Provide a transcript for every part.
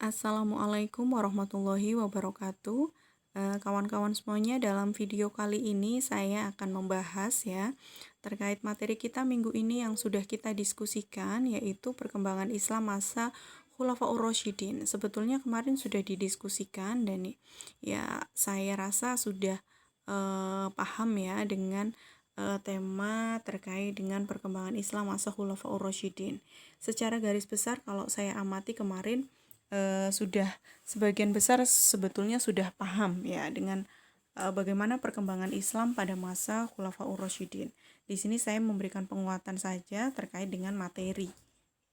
Assalamualaikum warahmatullahi wabarakatuh. Kawan-kawan semuanya, dalam video kali ini saya akan membahas ya terkait materi kita minggu ini yang sudah kita diskusikan, yaitu perkembangan Islam masa Khulafaur Rasyidin. Sebetulnya kemarin sudah didiskusikan dan ya saya rasa sudah paham ya dengan tema terkait dengan perkembangan Islam masa Khulafaur Rasyidin. Secara garis besar kalau saya amati kemarin sudah sebagian besar sebetulnya sudah paham ya dengan bagaimana perkembangan Islam pada masa Khulafaur Rasyidin. Di sini saya memberikan penguatan saja terkait dengan materi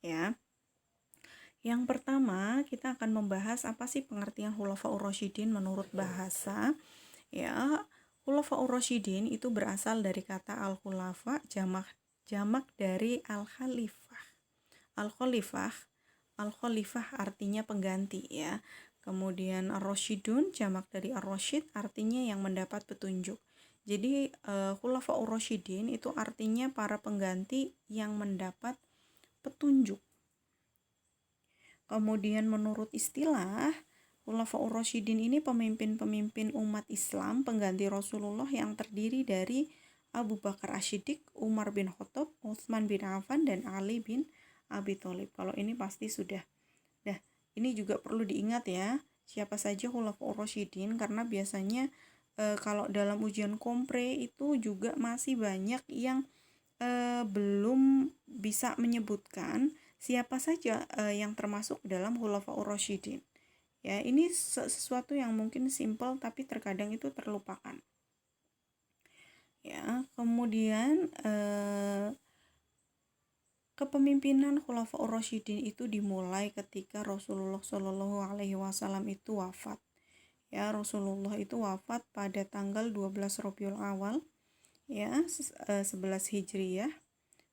ya. Yang pertama, kita akan membahas apa sih pengertian Khulafaur Rasyidin menurut bahasa. Ya, Khulafaur Rasyidin itu berasal dari kata al-khulafa, jamak dari al-khalifah. Al-khalifah artinya pengganti ya. Kemudian ar-rasyidun jamak dari ar-rasyid artinya yang mendapat petunjuk. Jadi Khulafaur Rasyidin itu artinya para pengganti yang mendapat petunjuk. Kemudian menurut istilah Khulafaur Rasyidin ini pemimpin-pemimpin umat Islam pengganti Rasulullah yang terdiri dari Abu Bakar As-Siddiq, Umar bin Khattab, Utsman bin Affan, dan Ali bin Abi Thalib. Kalau ini pasti sudah. Nah, ini juga perlu diingat ya, siapa saja Khulafaur Rasyidin, karena biasanya kalau dalam ujian kompre itu juga masih banyak yang belum bisa menyebutkan siapa saja yang termasuk dalam Khulafaur Rasyidin. Ya, ini sesuatu yang mungkin simpel tapi terkadang itu terlupakan. Ya, kemudian kepemimpinan Khulafaur Rasyidin itu dimulai ketika Rasulullah Shallallahu Alaihi Wasallam itu wafat. Ya, Rasulullah itu wafat pada tanggal 12 Rabiul Awal ya 11 Hijriyah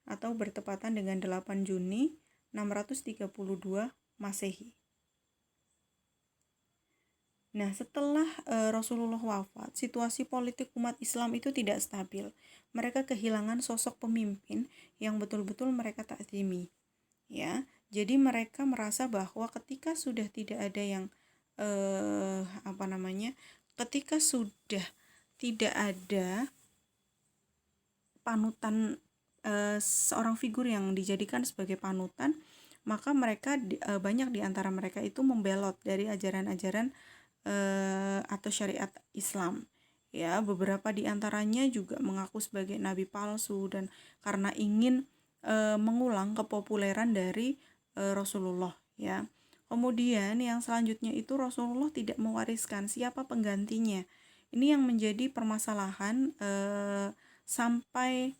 atau bertepatan dengan 8 Juni 632 Masehi. Nah, setelah Rasulullah wafat, situasi politik umat Islam itu tidak stabil. Mereka kehilangan sosok pemimpin yang betul-betul mereka takzimi. Ya, jadi mereka merasa bahwa ketika sudah tidak ada yang ketika sudah tidak ada panutan seorang figur yang dijadikan sebagai panutan, maka mereka banyak di antara mereka itu membelot dari ajaran-ajaran atau syariat Islam. Ya, beberapa di antaranya juga mengaku sebagai nabi palsu dan karena ingin mengulang kepopuleran dari Rasulullah ya. Kemudian yang selanjutnya itu Rasulullah tidak mewariskan siapa penggantinya. Ini yang menjadi permasalahan sampai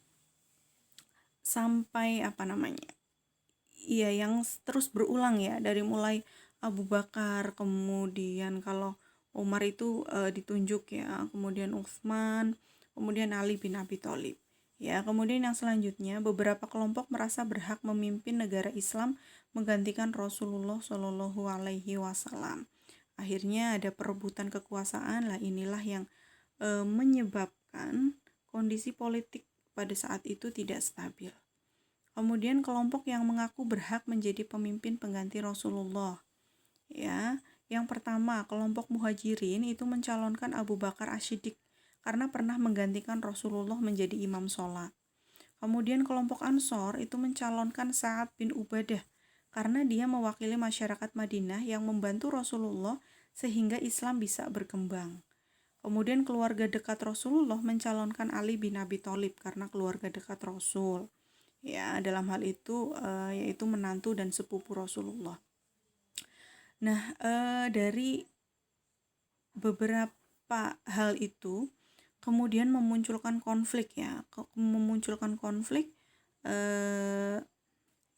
yang terus berulang ya, dari mulai Abu Bakar, kemudian kalau Umar itu ditunjuk ya, kemudian Utsman, kemudian Ali bin Abi Thalib. Ya, kemudian yang selanjutnya beberapa kelompok merasa berhak memimpin negara Islam menggantikan Rasulullah Shallallahu Alaihi Wasallam. Akhirnya ada perebutan kekuasaan lah, inilah yang menyebabkan kondisi politik pada saat itu tidak stabil. Kemudian kelompok yang mengaku berhak menjadi pemimpin pengganti Rasulullah. Ya, yang pertama, kelompok Muhajirin itu mencalonkan Abu Bakar As-Siddiq karena pernah menggantikan Rasulullah menjadi imam sholat. Kemudian kelompok Ansor itu mencalonkan Sa'ad bin Ubadah karena dia mewakili masyarakat Madinah yang membantu Rasulullah sehingga Islam bisa berkembang. Kemudian keluarga dekat Rasulullah mencalonkan Ali bin Abi Thalib karena keluarga dekat Rasul. Ya, dalam hal itu yaitu menantu dan sepupu Rasulullah. Nah, dari beberapa hal itu kemudian memunculkan konflik ya,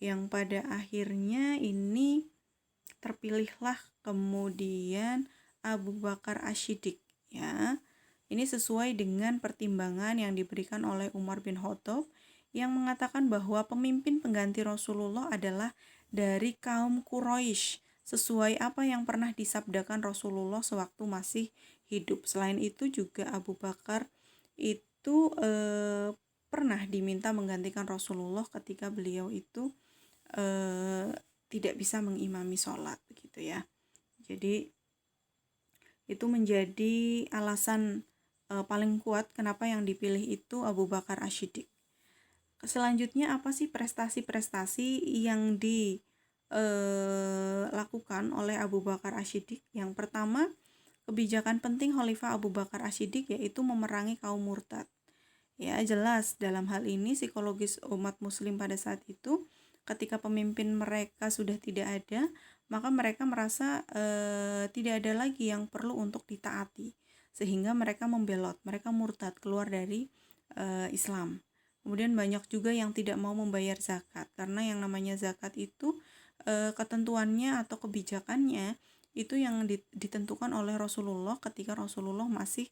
yang pada akhirnya ini terpilihlah kemudian Abu Bakar As-Siddiq ya. Ini sesuai dengan pertimbangan yang diberikan oleh Umar bin Khattab yang mengatakan bahwa pemimpin pengganti Rasulullah adalah dari kaum Quraisy, sesuai apa yang pernah disabdakan Rasulullah sewaktu masih hidup. Selain itu juga Abu Bakar itu pernah diminta menggantikan Rasulullah ketika beliau itu tidak bisa mengimami sholat begitu ya. Jadi itu menjadi alasan paling kuat kenapa yang dipilih itu Abu Bakar Ash-Shiddiq. Selanjutnya apa sih prestasi-prestasi yang dilakukan oleh Abu Bakar Ash-Shiddiq? Yang pertama, kebijakan penting Khalifah Abu Bakar Ash-Shiddiq yaitu memerangi kaum murtad. Ya, jelas dalam hal ini psikologis umat muslim pada saat itu ketika pemimpin mereka sudah tidak ada, maka mereka merasa tidak ada lagi yang perlu untuk ditaati, sehingga mereka membelot, mereka murtad, keluar dari Islam. Kemudian banyak juga yang tidak mau membayar zakat, karena yang namanya zakat itu ketentuannya atau kebijakannya itu yang ditentukan oleh Rasulullah ketika Rasulullah masih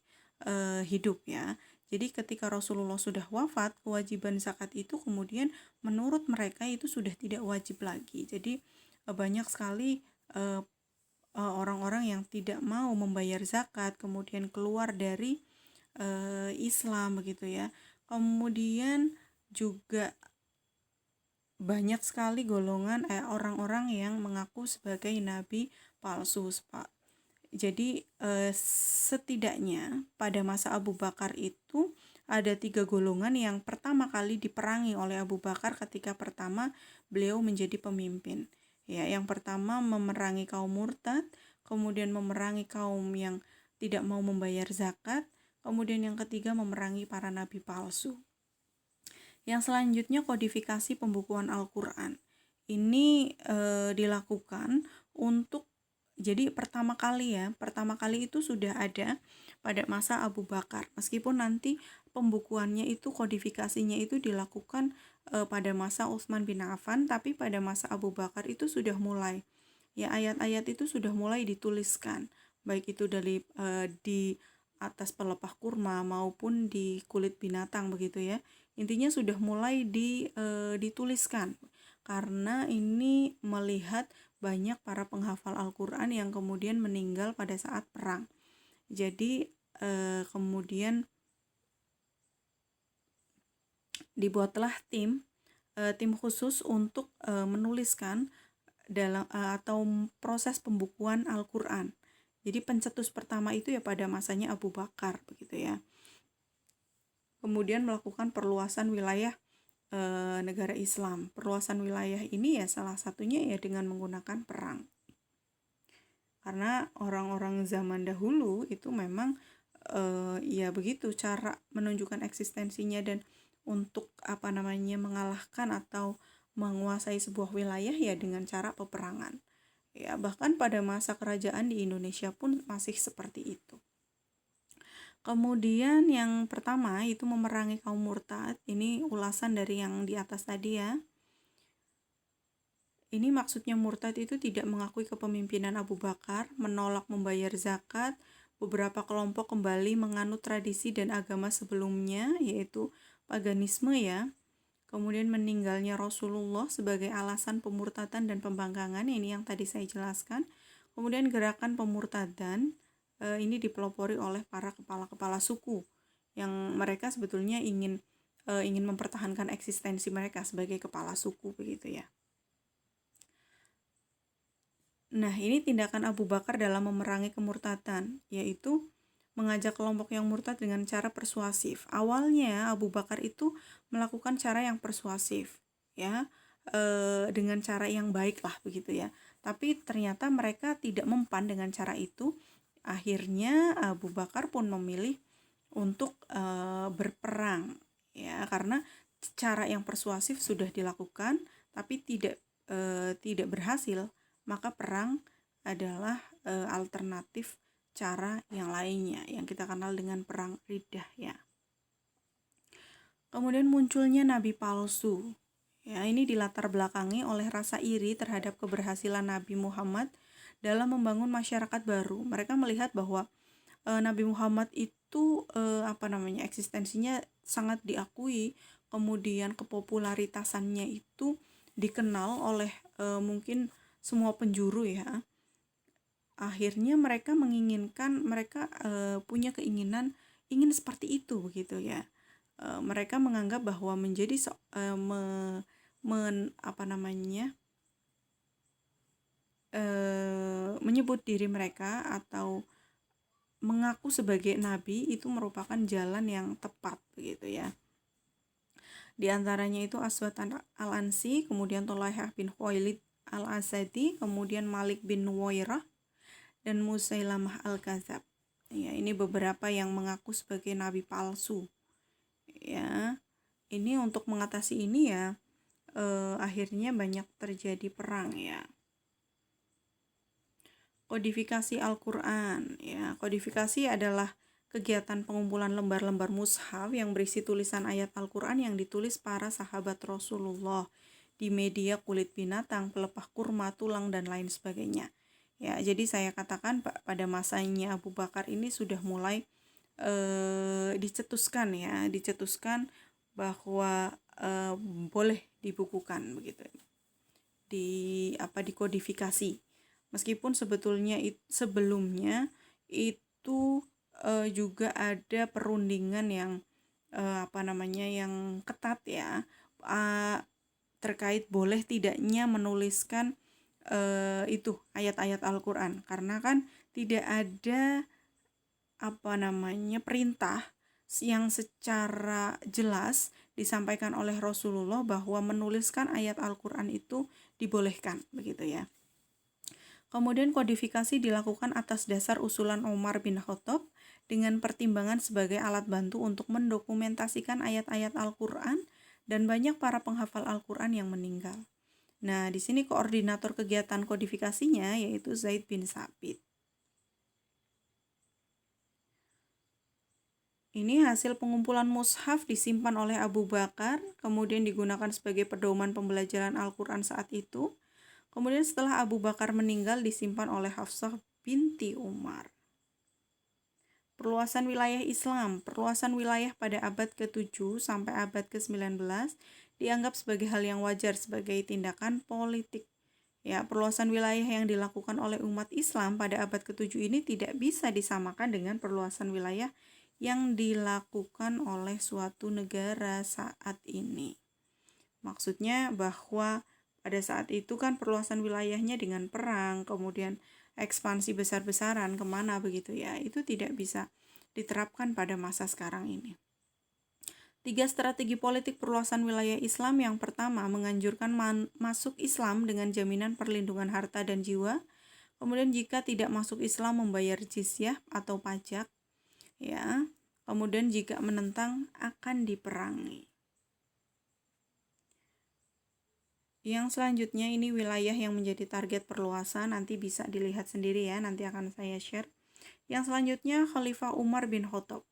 hidup ya. Jadi ketika Rasulullah sudah wafat, kewajiban zakat itu kemudian menurut mereka itu sudah tidak wajib lagi. Jadi banyak sekali orang-orang yang tidak mau membayar zakat, kemudian keluar dari Islam begitu ya. Kemudian juga banyak sekali golongan orang-orang yang mengaku sebagai nabi palsu, Pak. Jadi setidaknya pada masa Abu Bakar itu ada 3 golongan yang pertama kali diperangi oleh Abu Bakar ketika pertama beliau menjadi pemimpin. Ya, yang pertama memerangi kaum murtad, kemudian memerangi kaum yang tidak mau membayar zakat, kemudian yang ketiga memerangi para nabi palsu. Yang selanjutnya kodifikasi pembukuan Al-Quran. Ini dilakukan untuk jadi pertama kali itu sudah ada pada masa Abu Bakar. Meskipun nanti pembukuannya itu kodifikasinya itu dilakukan pada masa Utsman bin Affan, tapi pada masa Abu Bakar itu sudah mulai. Ya, ayat-ayat itu sudah mulai dituliskan, baik itu dari di atas pelepah kurma maupun di kulit binatang begitu ya. Intinya sudah mulai dituliskan karena ini melihat banyak para penghafal Al-Quran yang kemudian meninggal pada saat perang. Jadi kemudian dibuatlah tim khusus untuk menuliskan dalam atau proses pembukuan Al-Quran. Jadi pencetus pertama itu ya pada masanya Abu Bakar begitu ya. Kemudian melakukan perluasan wilayah negara Islam. Perluasan wilayah ini ya salah satunya ya dengan menggunakan perang. Karena orang-orang zaman dahulu itu memang ya begitu cara menunjukkan eksistensinya dan untuk mengalahkan atau menguasai sebuah wilayah ya dengan cara peperangan. Ya, bahkan pada masa kerajaan di Indonesia pun masih seperti itu. Kemudian yang pertama itu memerangi kaum murtad. Ini ulasan dari yang di atas tadi ya. Ini maksudnya murtad itu tidak mengakui kepemimpinan Abu Bakar, menolak membayar zakat, beberapa kelompok kembali menganut tradisi dan agama sebelumnya, yaitu paganisme ya. Kemudian meninggalnya Rasulullah sebagai alasan pemurtadan dan pembangkangan, ini yang tadi saya jelaskan. Kemudian gerakan pemurtadan, ini dipelopori oleh para kepala-kepala suku yang mereka sebetulnya ingin mempertahankan eksistensi mereka sebagai kepala suku begitu ya. Nah, ini tindakan Abu Bakar dalam memerangi kemurtadan, yaitu mengajak kelompok yang murtad dengan cara persuasif. Awalnya Abu Bakar itu melakukan cara yang persuasif ya, dengan cara yang baik lah begitu ya. Tapi ternyata mereka tidak mempan dengan cara itu. Akhirnya Abu Bakar pun memilih untuk berperang ya, karena cara yang persuasif sudah dilakukan tapi tidak berhasil, maka perang adalah alternatif cara yang lainnya yang kita kenal dengan perang Riddah ya. Kemudian munculnya nabi palsu. Ya, ini dilatar belakangi oleh rasa iri terhadap keberhasilan Nabi Muhammad dalam membangun masyarakat baru. Mereka melihat bahwa Nabi Muhammad itu eksistensinya sangat diakui, kemudian kepopularitasannya itu dikenal oleh mungkin semua penjuru ya. Akhirnya mereka punya keinginan ingin seperti itu begitu ya. Mereka menganggap bahwa menyebut diri mereka atau mengaku sebagai nabi itu merupakan jalan yang tepat begitu ya. Di antaranya itu Aswad al-Ansi, kemudian Thulaihah bin Khuwailid al-Asadi, kemudian Malik bin Nuwairah, dan Musailamah al-Kadzab. Ya, ini beberapa yang mengaku sebagai nabi palsu. Ya, ini untuk mengatasi ini ya, akhirnya banyak terjadi perang ya. Kodifikasi Al-Quran ya. Kodifikasi adalah kegiatan pengumpulan lembar-lembar mushaf yang berisi tulisan ayat Al-Quran yang ditulis para sahabat Rasulullah di media kulit binatang, pelepah kurma, tulang, dan lain sebagainya. Ya, jadi saya katakan pada masanya Abu Bakar ini sudah mulai dicetuskan bahwa boleh dibukukan begitu. Dikodifikasi. Meskipun sebetulnya sebelumnya itu juga ada perundingan yang yang ketat ya, terkait boleh tidaknya menuliskan itu ayat-ayat Al-Quran, karena kan tidak ada perintah yang secara jelas disampaikan oleh Rasulullah bahwa menuliskan ayat Al-Quran itu dibolehkan begitu ya. Kemudian kodifikasi dilakukan atas dasar usulan Umar bin Khattab dengan pertimbangan sebagai alat bantu untuk mendokumentasikan ayat-ayat Al-Quran, dan banyak para penghafal Al-Quran yang meninggal. Nah, di sini koordinator kegiatan kodifikasinya yaitu Zaid bin Sabit. Ini hasil pengumpulan mushaf disimpan oleh Abu Bakar, kemudian digunakan sebagai pedoman pembelajaran Al-Quran saat itu. Kemudian setelah Abu Bakar meninggal disimpan oleh Hafsah binti Umar. Perluasan wilayah Islam. Perluasan wilayah pada abad ke-7 sampai abad ke-19 dianggap sebagai hal yang wajar sebagai tindakan politik. Ya, perluasan wilayah yang dilakukan oleh umat Islam pada abad ke-7 ini tidak bisa disamakan dengan perluasan wilayah yang dilakukan oleh suatu negara saat ini. Maksudnya bahwa pada saat itu kan perluasan wilayahnya dengan perang, kemudian ekspansi besar-besaran kemana begitu ya, itu tidak bisa diterapkan pada masa sekarang ini. 3 strategi politik perluasan wilayah Islam. Yang pertama, menganjurkan masuk Islam dengan jaminan perlindungan harta dan jiwa. Kemudian jika tidak masuk Islam membayar jizyah atau pajak. Ya. Kemudian jika menentang akan diperangi. Yang selanjutnya ini wilayah yang menjadi target perluasan, nanti bisa dilihat sendiri ya, nanti akan saya share. Yang selanjutnya Khalifah Umar bin Khattab.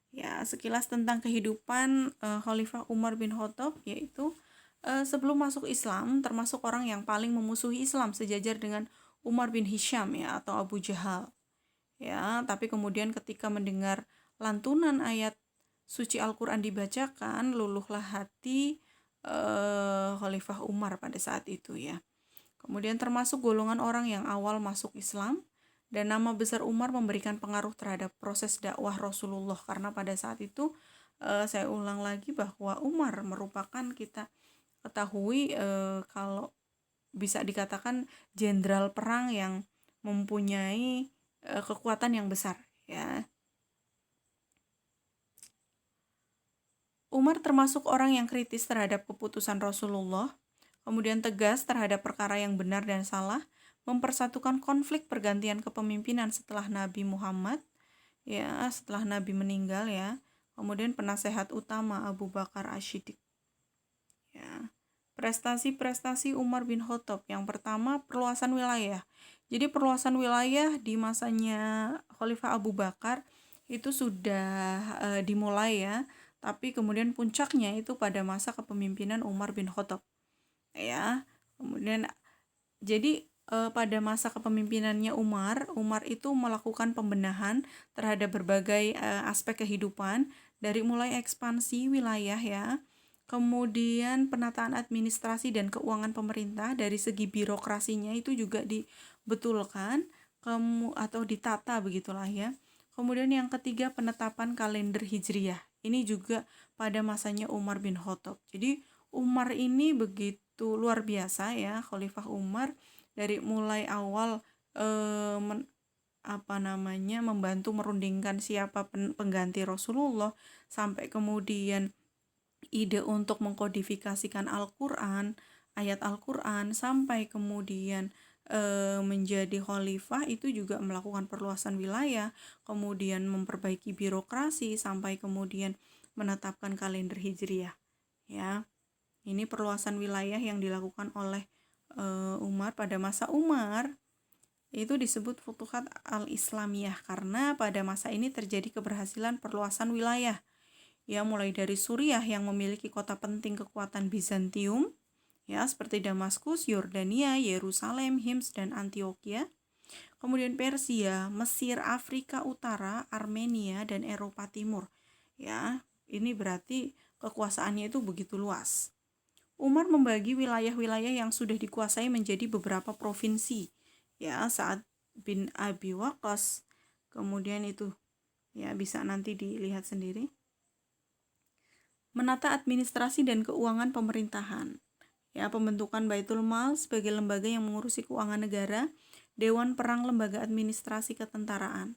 Ya, sekilas tentang kehidupan Khalifah Umar bin Khattab, yaitu sebelum masuk Islam termasuk orang yang paling memusuhi Islam sejajar dengan Umar bin Hisham ya, atau Abu Jahal. Ya, tapi kemudian ketika mendengar lantunan ayat suci Al-Quran dibacakan, luluhlah hati Khalifah Umar pada saat itu ya. Kemudian termasuk golongan orang yang awal masuk Islam, dan nama besar Umar memberikan pengaruh terhadap proses dakwah Rasulullah, karena pada saat itu saya ulang lagi bahwa Umar merupakan, kita ketahui kalau bisa dikatakan jenderal perang yang mempunyai kekuatan yang besar ya. Umar termasuk orang yang kritis terhadap keputusan Rasulullah, kemudian tegas terhadap perkara yang benar dan salah, mempersatukan konflik pergantian kepemimpinan setelah Nabi Muhammad, ya, setelah Nabi meninggal ya, kemudian penasehat utama Abu Bakar As-Siddiq. Ya. Prestasi-prestasi Umar bin Khattab. Yang pertama, perluasan wilayah. Jadi perluasan wilayah di masanya Khalifah Abu Bakar itu sudah dimulai ya, tapi kemudian puncaknya itu pada masa kepemimpinan Umar bin Khattab. Ya, kemudian jadi pada masa kepemimpinannya Umar itu melakukan pembenahan terhadap berbagai aspek kehidupan, dari mulai ekspansi wilayah ya, kemudian penataan administrasi dan keuangan pemerintah, dari segi birokrasinya itu juga dibetulkan atau ditata begitulah ya. Kemudian yang ketiga, penetapan kalender Hijriyah. Ini juga pada masanya Umar bin Khattab. Jadi Umar ini begitu luar biasa ya, Khalifah Umar, dari mulai awal men, membantu merundingkan siapa pengganti Rasulullah, sampai kemudian ide untuk mengkodifikasikan Al-Quran, ayat Al-Quran, sampai kemudian menjadi khalifah, itu juga melakukan perluasan wilayah, kemudian memperbaiki birokrasi, sampai kemudian menetapkan kalender hijriah. Ya, ini perluasan wilayah yang dilakukan oleh Umar pada masa Umar. Itu disebut Futuhat al-Islamiyah karena pada masa ini terjadi keberhasilan perluasan wilayah. Ya, mulai dari Suriah yang memiliki kota penting kekuatan Bizantium, ya, seperti Damaskus, Yordania, Yerusalem, Hims, dan Antioquia. Kemudian Persia, Mesir, Afrika Utara, Armenia, dan Eropa Timur. Ya, ini berarti kekuasaannya itu begitu luas. Umar membagi wilayah-wilayah yang sudah dikuasai menjadi beberapa provinsi. Ya, Sa'ad bin Abi Waqqas. Kemudian itu, ya, bisa nanti dilihat sendiri. Menata administrasi dan keuangan pemerintahan. Ya, pembentukan Baitul Mal sebagai lembaga yang mengurusi keuangan negara, Dewan Perang lembaga administrasi ketentaraan.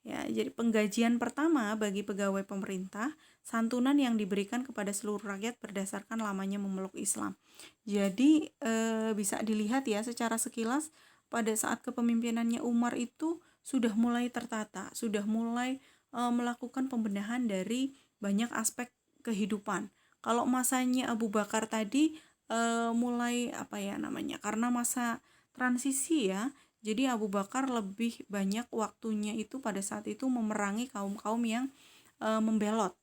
Ya, jadi penggajian pertama bagi pegawai pemerintah, santunan yang diberikan kepada seluruh rakyat berdasarkan lamanya memeluk Islam. Jadi bisa dilihat ya secara sekilas pada saat kepemimpinannya Umar itu sudah mulai tertata, sudah mulai melakukan pembenahan dari banyak aspek kehidupan. Kalau masanya Abu Bakar tadi mulai karena masa transisi ya, jadi Abu Bakar lebih banyak waktunya itu pada saat itu memerangi kaum-kaum yang membelot.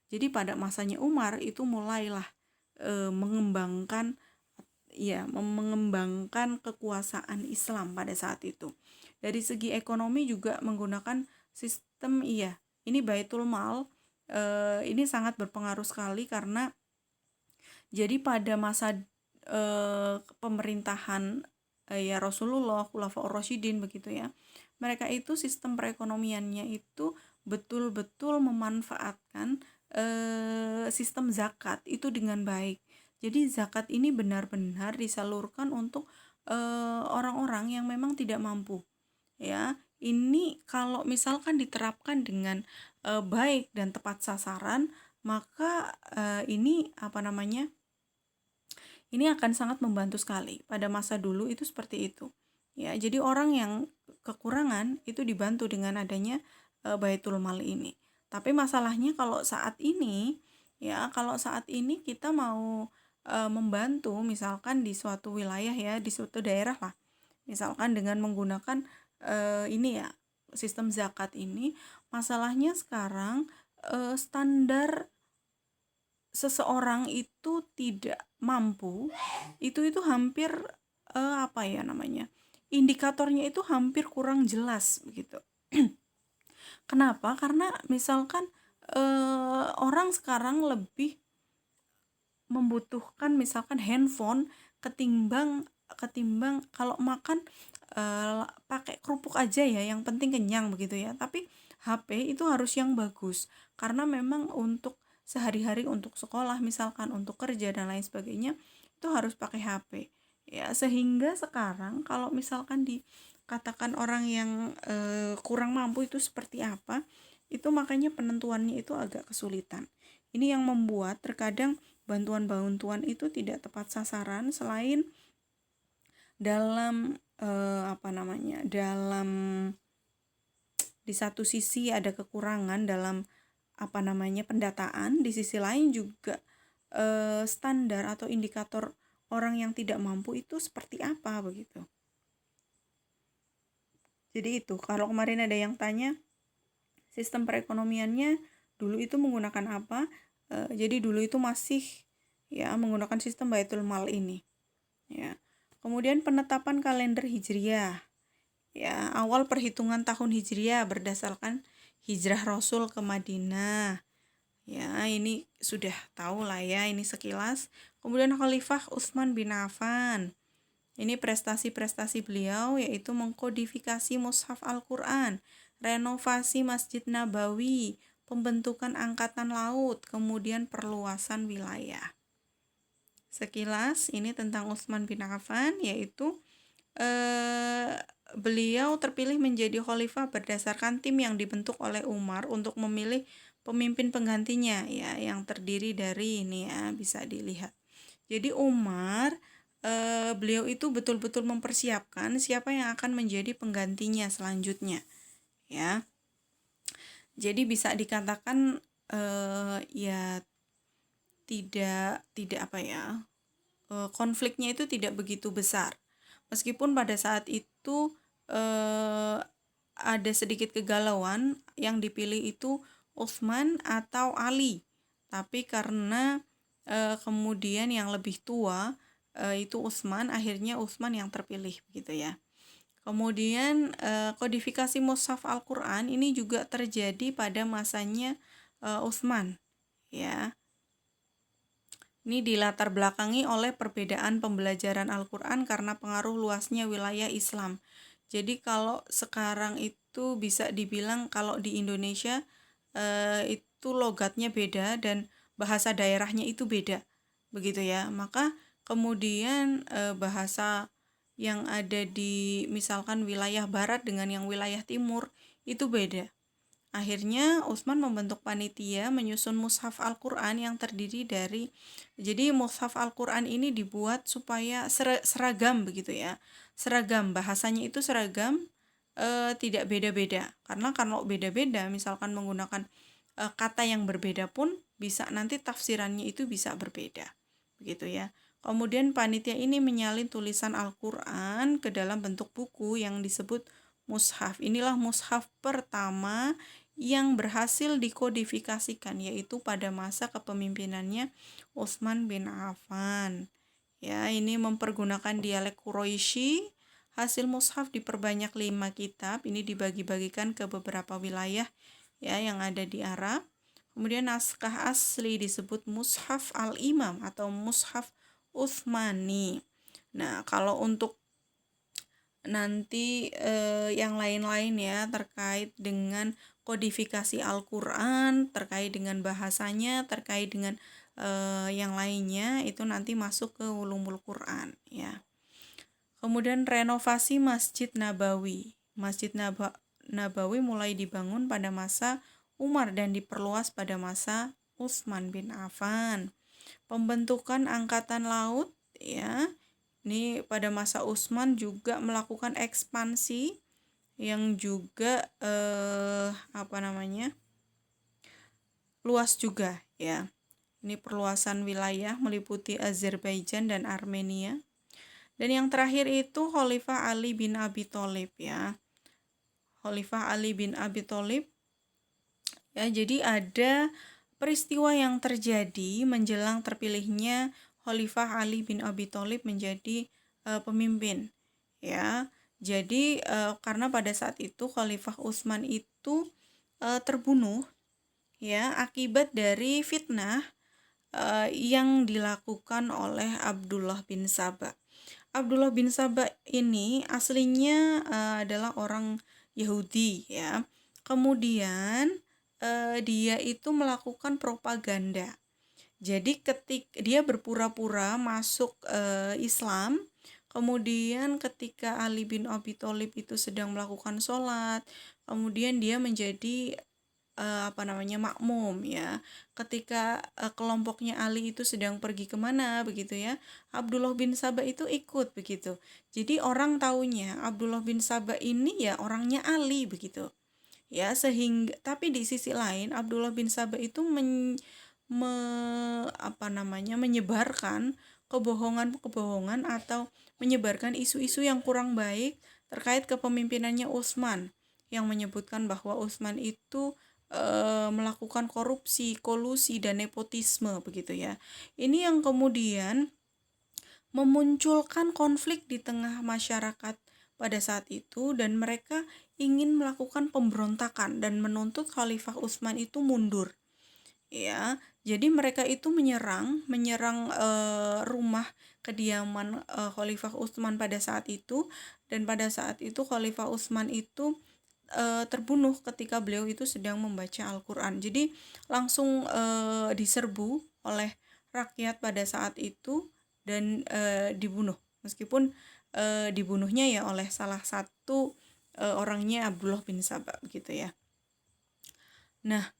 Jadi pada masanya Umar itu mulailah mengembangkan kekuasaan Islam pada saat itu. Dari segi ekonomi juga menggunakan sistem ini Baitul Mal ini sangat berpengaruh sekali karena jadi pada masa pemerintahan ya Rasulullah, Khulafaur Rasyidin begitu ya. Mereka itu sistem perekonomiannya itu betul-betul memanfaatkan sistem zakat itu dengan baik. Jadi zakat ini benar-benar disalurkan untuk orang-orang yang memang tidak mampu. Ya, ini kalau misalkan diterapkan dengan baik dan tepat sasaran, maka ini ini akan sangat membantu sekali. Pada masa dulu itu seperti itu. Ya, jadi orang yang kekurangan itu dibantu dengan adanya Baitul Mal ini. Tapi masalahnya kalau saat ini kita mau membantu misalkan di suatu wilayah ya, di suatu daerah lah. Misalkan dengan menggunakan sistem zakat ini, masalahnya sekarang standar seseorang itu tidak mampu, itu hampir indikatornya itu hampir kurang jelas begitu. Kenapa? Karena misalkan orang sekarang lebih membutuhkan misalkan handphone ketimbang kalau makan pakai kerupuk aja ya, yang penting kenyang begitu ya. Tapi HP itu harus yang bagus karena memang untuk sehari-hari, untuk sekolah misalkan, untuk kerja dan lain sebagainya itu harus pakai HP ya. Sehingga sekarang kalau misalkan dikatakan orang yang kurang mampu itu seperti apa, itu makanya penentuannya itu agak kesulitan. Ini yang membuat terkadang bantuan-bantuan itu tidak tepat sasaran, selain dalam dalam di satu sisi ada kekurangan dalam pendataan, di sisi lain juga standar atau indikator orang yang tidak mampu itu seperti apa begitu. Jadi itu, kalau kemarin ada yang tanya sistem perekonomiannya dulu itu menggunakan apa, jadi dulu itu masih ya menggunakan sistem Baitul Mal ini ya. Kemudian penetapan kalender hijriah ya, awal perhitungan tahun hijriah berdasarkan hijrah Rasul ke Madinah. Ya, ini sudah tahu lah ya, ini sekilas. Kemudian Khalifah Utsman bin Affan. Ini prestasi-prestasi beliau yaitu mengkodifikasi mushaf Al-Quran, renovasi Masjid Nabawi, pembentukan angkatan laut, kemudian perluasan wilayah. Sekilas ini tentang Utsman bin Affan, yaitu beliau terpilih menjadi khalifah berdasarkan tim yang dibentuk oleh Umar untuk memilih pemimpin penggantinya ya, yang terdiri dari ini ya, bisa dilihat. Jadi Umar beliau itu betul-betul mempersiapkan siapa yang akan menjadi penggantinya selanjutnya ya. Jadi bisa dikatakan ya tidak apa ya, konfliknya itu tidak begitu besar. Meskipun pada saat itu ada sedikit kegalauan, yang dipilih itu Utsman atau Ali. Tapi karena kemudian yang lebih tua itu Utsman, akhirnya Utsman yang terpilih begitu ya. Kemudian kodifikasi mushaf Al-Qur'an ini juga terjadi pada masanya Utsman ya. Ini dilatar belakangi oleh perbedaan pembelajaran Al-Qur'an karena pengaruh luasnya wilayah Islam. Jadi kalau sekarang itu bisa dibilang kalau di Indonesia itu logatnya beda dan bahasa daerahnya itu beda. Begitu ya. Maka kemudian bahasa yang ada di misalkan wilayah barat dengan yang wilayah timur itu beda. Akhirnya Utsman membentuk panitia menyusun mushaf Al-Qur'an yang terdiri dari, jadi mushaf Al-Qur'an ini dibuat supaya seragam begitu ya. Seragam, bahasanya itu seragam, tidak beda-beda. Karena kalau beda-beda misalkan menggunakan kata yang berbeda pun bisa nanti tafsirannya itu bisa berbeda. Begitu ya. Kemudian panitia ini menyalin tulisan Al-Qur'an ke dalam bentuk buku yang disebut mushaf. Inilah mushaf pertama yang berhasil dikodifikasikan, yaitu pada masa kepemimpinannya Utsman bin Affan. Ya, ini mempergunakan dialek Quraisy. Hasil mushaf diperbanyak 5 kitab, ini dibagi-bagikan ke beberapa wilayah ya yang ada di Arab. Kemudian naskah asli disebut Mushaf Al-Imam atau Mushaf Utsmani. Nah, kalau untuk nanti yang lain-lain ya terkait dengan kodifikasi Al-Qur'an, terkait dengan bahasanya, terkait dengan yang lainnya itu nanti masuk ke ulumul Qur'an ya. Kemudian renovasi Masjid Nabawi. Masjid Nabawi mulai dibangun pada masa Umar dan diperluas pada masa Utsman bin Affan. Pembentukan angkatan laut ya. Ini pada masa Utsman juga melakukan ekspansi yang juga luas juga ya. Ini perluasan wilayah meliputi Azerbaijan dan Armenia. Dan yang terakhir itu Khalifah Ali bin Abi Thalib ya. Khalifah Ali bin Abi Thalib ya, jadi ada peristiwa yang terjadi menjelang terpilihnya Khalifah Ali bin Abi Thalib menjadi pemimpin ya. Jadi karena pada saat itu Khalifah Utsman itu terbunuh ya akibat dari fitnah yang dilakukan oleh Abdullah bin Saba. Abdullah bin Saba ini aslinya adalah orang Yahudi ya. Kemudian dia itu melakukan propaganda. Jadi dia berpura-pura masuk Islam, kemudian ketika Ali bin Abi Thalib itu sedang melakukan sholat, kemudian dia menjadi makmum ya. Ketika kelompoknya Ali itu sedang pergi kemana begitu ya, Abdullah bin Saba itu ikut begitu. Jadi orang taunya Abdullah bin Saba ini ya orangnya Ali begitu. Ya, sehingga tapi di sisi lain Abdullah bin Saba itu menyebarkan kebohongan atau menyebarkan isu-isu yang kurang baik terkait kepemimpinannya Utsman, yang menyebutkan bahwa Utsman itu melakukan korupsi, kolusi dan nepotisme begitu ya. Ini yang kemudian memunculkan konflik di tengah masyarakat pada saat itu, dan mereka ingin melakukan pemberontakan dan menuntut Khalifah Utsman itu mundur. Ya, jadi mereka itu menyerang rumah kediaman Khalifah Utsman pada saat itu, dan pada saat itu Khalifah Utsman itu terbunuh ketika beliau itu sedang membaca Al-Qur'an. Jadi langsung diserbu oleh rakyat pada saat itu dan dibunuh. Meskipun dibunuhnya ya oleh salah satu orangnya Abdullah bin Saba gitu ya. Nah,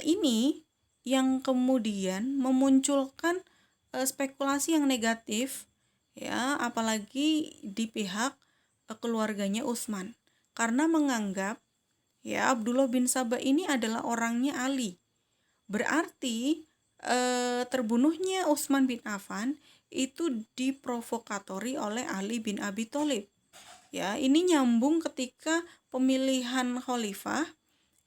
ini yang kemudian memunculkan spekulasi yang negatif ya, apalagi di pihak keluarganya Utsman, karena menganggap ya Abdullah bin Saba ini adalah orangnya Ali. Berarti terbunuhnya Utsman bin Affan itu diprovokatori oleh Ali bin Abi Thalib. Ya, ini nyambung ketika pemilihan khalifah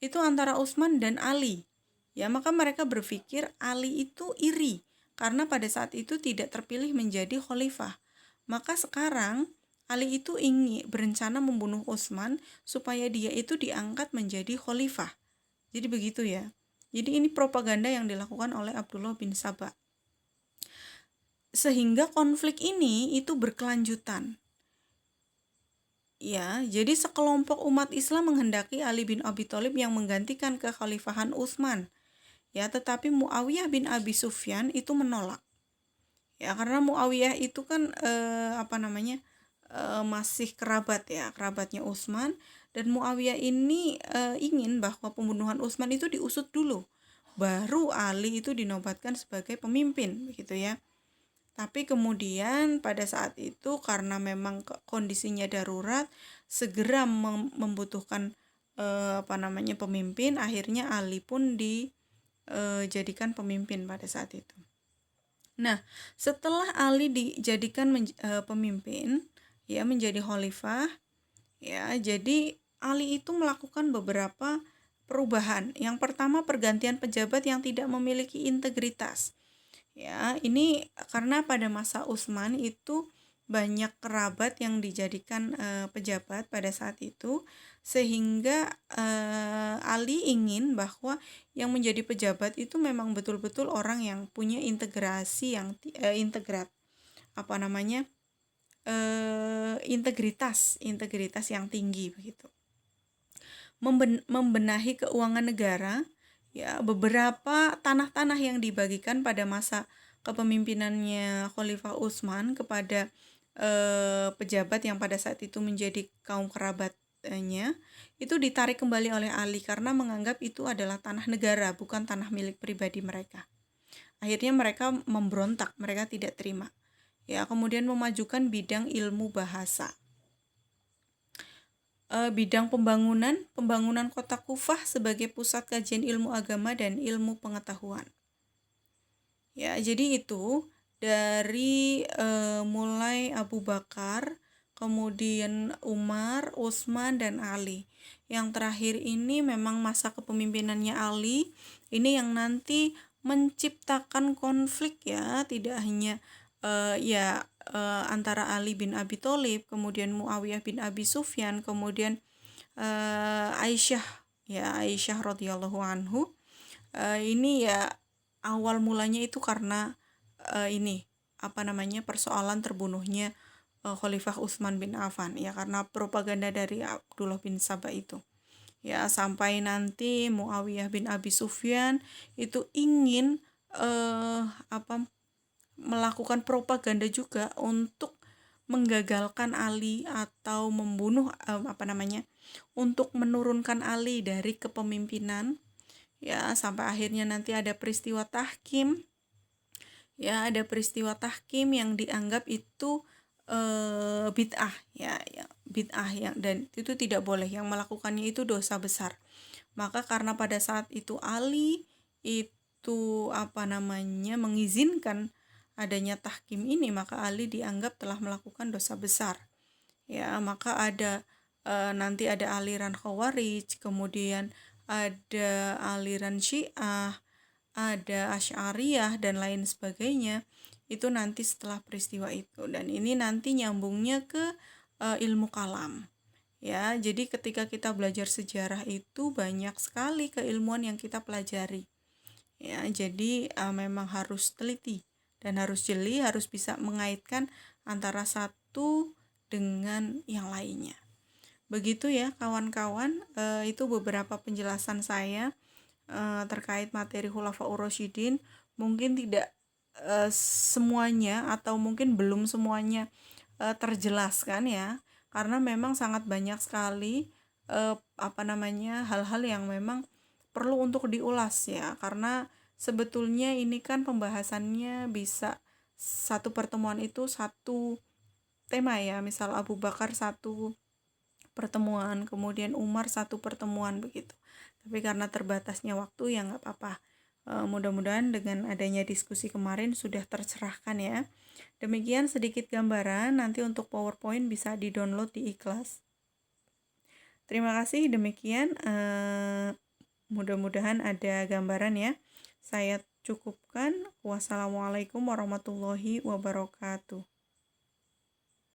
itu antara Utsman dan Ali. Ya, maka mereka berpikir Ali itu iri karena pada saat itu tidak terpilih menjadi khalifah. Maka sekarang Ali itu ingin berencana membunuh Utsman supaya dia itu diangkat menjadi khalifah. Jadi begitu ya. Jadi ini propaganda yang dilakukan oleh Abdullah bin Saba. Sehingga konflik ini itu berkelanjutan. Ya, jadi sekelompok umat Islam menghendaki Ali bin Abi Thalib yang menggantikan kekhalifahan Utsman. Ya, tetapi Muawiyah bin Abi Sufyan itu menolak. Ya, karena Muawiyah itu kan masih kerabat ya, kerabatnya Utsman, dan Muawiyah ini ingin bahwa pembunuhan Utsman itu diusut dulu. Baru Ali itu dinobatkan sebagai pemimpin begitu ya. Tapi kemudian pada saat itu karena memang kondisinya darurat, segera membutuhkan pemimpin, akhirnya Ali pun dijadikan pemimpin pada saat itu. Nah, setelah Ali dijadikan pemimpin, ya menjadi khalifah, ya jadi Ali itu melakukan beberapa perubahan. Yang pertama, pergantian pejabat yang tidak memiliki integritas. Ya, ini karena pada masa Utsman itu banyak kerabat yang dijadikan pejabat pada saat itu, sehingga Ali ingin bahwa yang menjadi pejabat itu memang betul-betul orang yang punya integrasi yang integritas yang tinggi begitu. Membenahi keuangan negara. Ya, beberapa tanah-tanah yang dibagikan pada masa kepemimpinannya Khalifah Utsman kepada pejabat yang pada saat itu menjadi kaum kerabatnya itu ditarik kembali oleh Ali karena menganggap itu adalah tanah negara, bukan tanah milik pribadi mereka. Akhirnya mereka memberontak, mereka tidak terima. Ya, kemudian memajukan bidang ilmu bahasa. Bidang pembangunan kota Kufah sebagai pusat kajian ilmu agama dan ilmu pengetahuan. Ya, jadi itu dari mulai Abu Bakar, kemudian Umar, Utsman, dan Ali. Yang terakhir ini memang masa kepemimpinannya Ali, ini yang nanti menciptakan konflik ya, tidak hanya antara Ali bin Abi Thalib, kemudian Muawiyah bin Abi Sufyan, kemudian Aisyah radhiyallahu anhu. Ini ya awal mulanya itu karena persoalan terbunuhnya Khalifah Utsman bin Affan ya, karena propaganda dari Abdullah bin Saba itu. Ya, sampai nanti Muawiyah bin Abi Sufyan itu ingin melakukan propaganda juga untuk menggagalkan Ali atau membunuh untuk menurunkan Ali dari kepemimpinan ya, sampai akhirnya nanti ada peristiwa tahkim ya, yang dianggap itu bid'ah bid'ah dan itu tidak boleh, yang melakukannya itu dosa besar. Maka karena pada saat itu Ali itu mengizinkan adanya tahkim ini, maka Ali dianggap telah melakukan dosa besar. Ya, maka nanti ada aliran Khawarij, kemudian ada aliran Syiah, ada Asy'ariyah dan lain sebagainya. Itu nanti setelah peristiwa itu, dan ini nanti nyambungnya ke ilmu kalam. Ya, jadi ketika kita belajar sejarah itu banyak sekali keilmuan yang kita pelajari. Ya, jadi memang harus teliti dan harus jeli, harus bisa mengaitkan antara satu dengan yang lainnya. Begitu ya kawan-kawan, itu beberapa penjelasan saya terkait materi Khulafaur Rasyidin. Mungkin tidak semuanya atau mungkin belum semuanya terjelaskan ya, karena memang sangat banyak sekali hal-hal yang memang perlu untuk diulas ya, karena sebetulnya ini kan pembahasannya bisa satu pertemuan itu satu tema ya, misal Abu Bakar satu pertemuan, kemudian Umar satu pertemuan begitu. Tapi karena terbatasnya waktu ya nggak apa-apa. Mudah-mudahan dengan adanya diskusi kemarin sudah tercerahkan ya. Demikian sedikit gambaran, nanti untuk PowerPoint bisa di-download di Ikhlas. Terima kasih, demikian. Mudah-mudahan ada gambaran ya. Saya cukupkan. Wassalamualaikum warahmatullahi wabarakatuh.